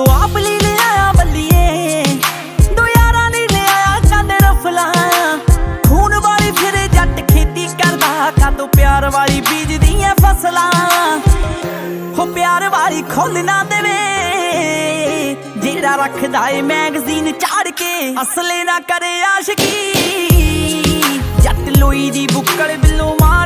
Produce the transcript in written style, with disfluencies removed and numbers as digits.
दो आप ले आया बल्लिए, दो यारा ने ले आया चंद रफला। खून वाली फिरे जट खेती करदा, का तो प्यार वाली बीज दियां फसलां। हो प्यार वाली खोल ना देवे, जेड़ा रखदा ए मैगजीन चाड़ के, असले ना करे आशिकी। जट लोई दी बुक्कड़ बिल्लो मार